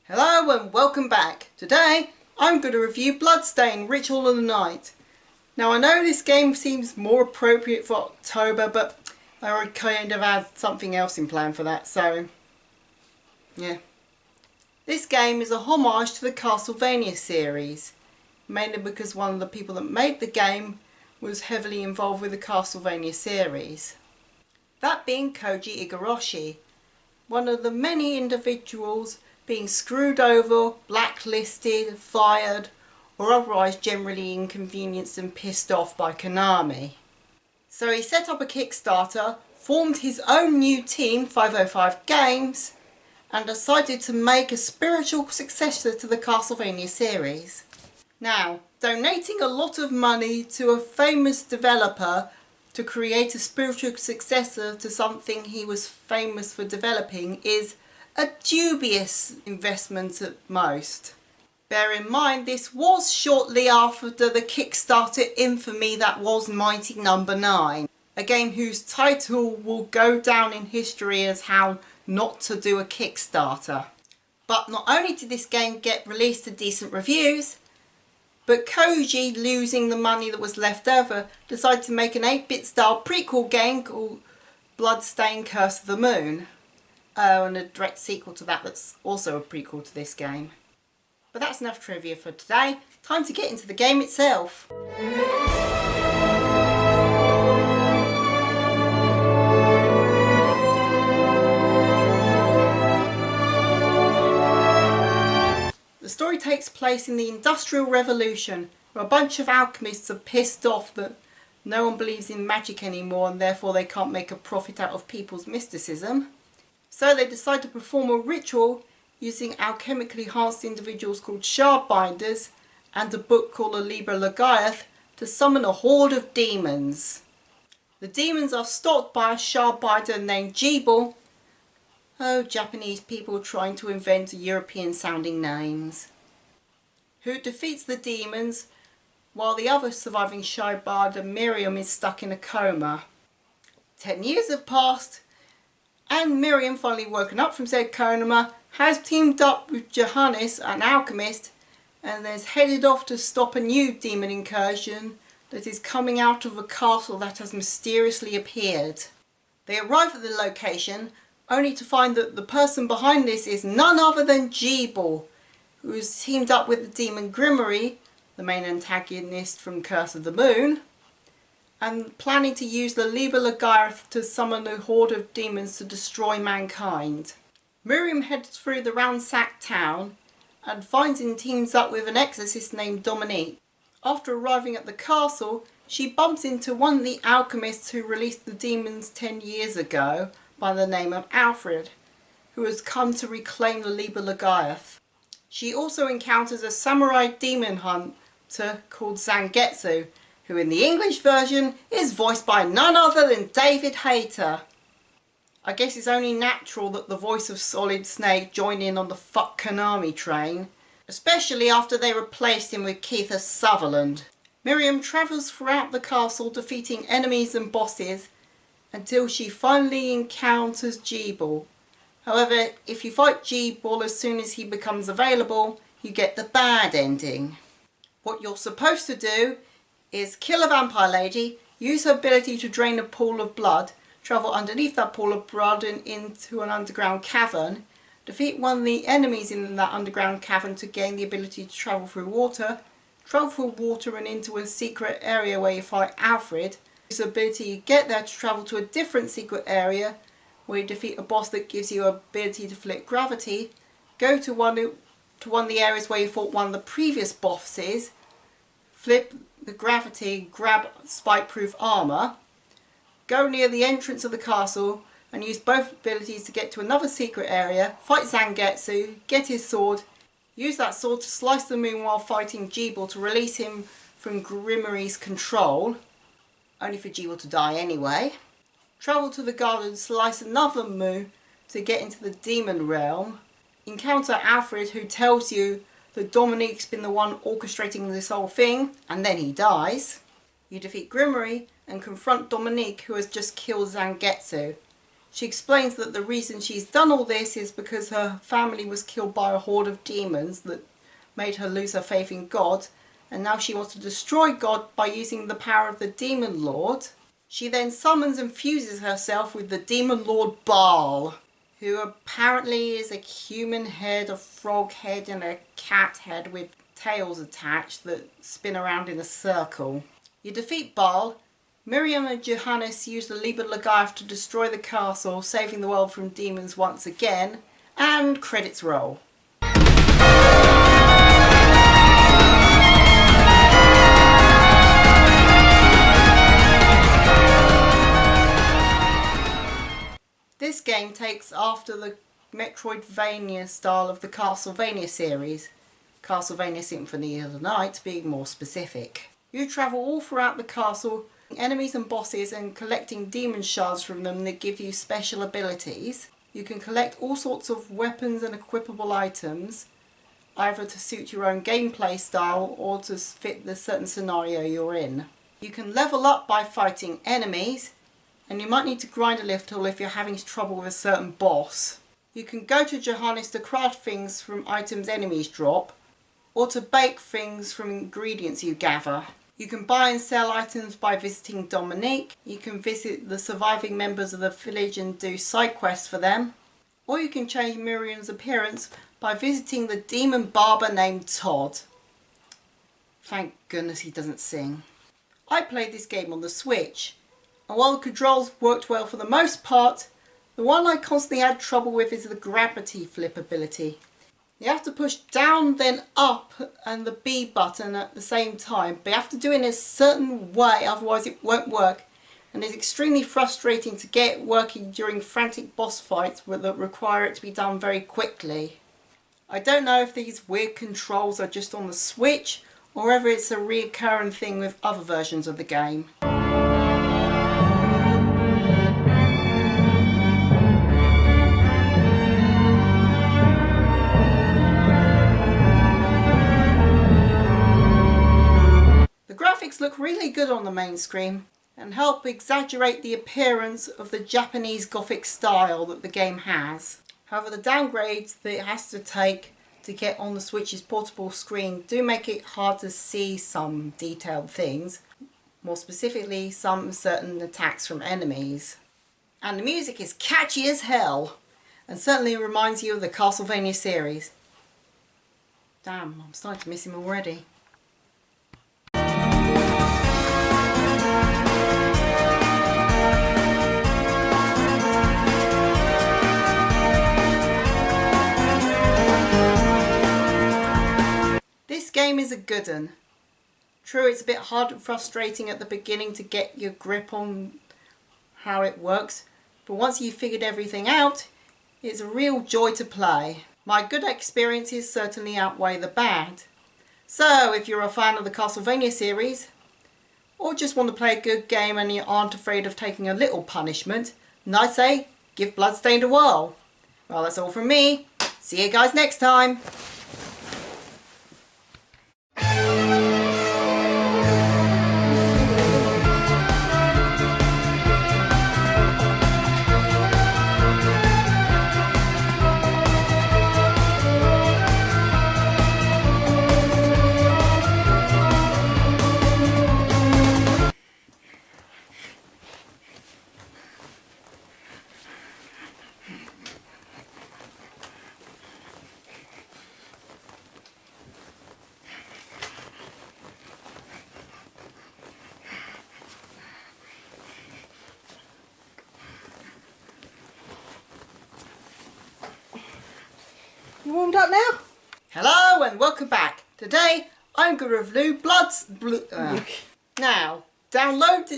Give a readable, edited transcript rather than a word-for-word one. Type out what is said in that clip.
Hello and welcome back. Today I'm going to review Bloodstained Ritual of the Night. Now I know this game seems more appropriate for October, but I already kind of had something else in plan for that, so yeah. This game is a homage to the Castlevania series, mainly because one of the people that made the game was heavily involved with the Castlevania series. That being Koji Igarashi, one of the many individuals being screwed over, blacklisted, fired, or otherwise generally inconvenienced and pissed off by Konami. So he set up a Kickstarter, formed his own new team, 505 Games, and decided to make a spiritual successor to the Castlevania series. Now, donating a lot of money to a famous developer to create a spiritual successor to something he was famous for developing is a dubious investment at most. Bear in mind this was shortly after the Kickstarter infamy that was Mighty Number 9, a game whose title will go down in history as how not to do a Kickstarter. But not only did this game get released to decent reviews, but Koji, losing the money that was left over, decided to make an 8-bit style prequel game called Bloodstained Curse of the Moon. And a direct sequel to that that's also a prequel to this game. But that's enough trivia for today. Time to get into the game itself. The story takes place in the Industrial Revolution, where a bunch of alchemists are pissed off that no one believes in magic anymore and therefore they can't make a profit out of people's mysticism. So they decide to perform a ritual using alchemically enhanced individuals called shardbinders and a book called a Liber Logaeth to summon a horde of demons. The demons are stopped by a shardbinder named Jeeble. Oh, Japanese people trying to invent European sounding names. Who defeats the demons while the other surviving shardbinder, Miriam, is stuck in a coma. 10 years have passed, and Miriam, finally woken up from said coma, has teamed up with Johannes, an alchemist, and is headed off to stop a new demon incursion that is coming out of a castle that has mysteriously appeared. They arrive at the location only to find that the person behind this is none other than Jeeble, who is teamed up with the demon Grimory, the main antagonist from Curse of the Moon, and planning to use the Liber Logaeth to summon a horde of demons to destroy mankind. Miriam heads through the ransacked town and finds and teams up with an exorcist named Dominique. After arriving at the castle, she bumps into one of the alchemists who released the demons 10 years ago by the name of Alfred, who has come to reclaim the Liber Logaeth. She also encounters a samurai demon hunter called Zangetsu, who in the English version is voiced by none other than David Hayter. I guess it's only natural that the voice of Solid Snake joined in on the fuck Konami train, especially after they replaced him with Kiefer Sutherland. Miriam travels throughout the castle defeating enemies and bosses until she finally encounters Jeeble. However, if you fight Jeeble as soon as he becomes available, you get the bad ending. What you're supposed to do is kill a vampire lady, use her ability to drain a pool of blood, travel underneath that pool of blood and into an underground cavern, defeat one of the enemies in that underground cavern to gain the ability to travel through water and into a secret area where you fight Alfred. Use the ability to get there to travel to a different secret area where you defeat a boss that gives you the ability to flip gravity, go to one of the areas where you fought one of the previous bosses, flip the gravity, grab spike-proof armour, go near the entrance of the castle and use both abilities to get to another secret area, fight Zangetsu, get his sword, use that sword to slice the moon while fighting Jeeble to release him from Grimory's control, only for Jeeble to die anyway, travel to the garden, slice another moon to get into the demon realm, encounter Alfred who tells you that Dominique's been the one orchestrating this whole thing, and then he dies. You defeat Grimory and confront Dominique, who has just killed Zangetsu. She explains that the reason she's done all this is because her family was killed by a horde of demons that made her lose her faith in God, and now she wants to destroy God by using the power of the Demon Lord. She then summons and fuses herself with the Demon Lord Baal, who apparently is a human head, a frog head and a cat head with tails attached that spin around in a circle. You defeat Baal. Miriam and Johannes use the Liber Lagath to destroy the castle, saving the world from demons once again, and credits roll. This game takes after the Metroidvania style of the Castlevania series, Castlevania Symphony of the Night being more specific. You travel all throughout the castle, enemies and bosses, and collecting demon shards from them that give you special abilities. You can collect all sorts of weapons and equipable items, either to suit your own gameplay style or to fit the certain scenario you're in. You can level up by fighting enemies, and you might need to grind a little if you're having trouble with a certain boss. You can go to Johannes to craft things from items enemies drop, or to bake things from ingredients you gather. You can buy and sell items by visiting Dominique. You can visit the surviving members of the village and do side quests for them. Or you can change Miriam's appearance by visiting the demon barber named Todd. Thank goodness he doesn't sing. I played this game on the Switch, and while the controls worked well for the most part, the one I constantly had trouble with is the gravity flip ability. You have to push down then up and the B button at the same time, but you have to do it in a certain way, otherwise it won't work, and it's extremely frustrating to get it working during frantic boss fights that require it to be done very quickly. I don't know if these weird controls are just on the Switch or whether it's a recurring thing with other versions of the game. Look really good on the main screen and help exaggerate the appearance of the Japanese Gothic style that the game has. However, the downgrades that it has to take to get on the Switch's portable screen do make it hard to see some detailed things, more specifically some certain attacks from enemies. And the music is catchy as hell and certainly reminds you of the Castlevania series. Damn, I'm starting to miss him already. This game is a good one. True, it's a bit hard and frustrating at the beginning to get your grip on how it works, but once you've figured everything out, it's a real joy to play. My good experiences certainly outweigh the bad. So if you're a fan of the Castlevania series, or just want to play a good game and you aren't afraid of taking a little punishment, then I say give Bloodstained a whirl. Well, that's all from me. See you guys next time. You warmed up now? Hello and welcome back. Today I'm going to review Now, download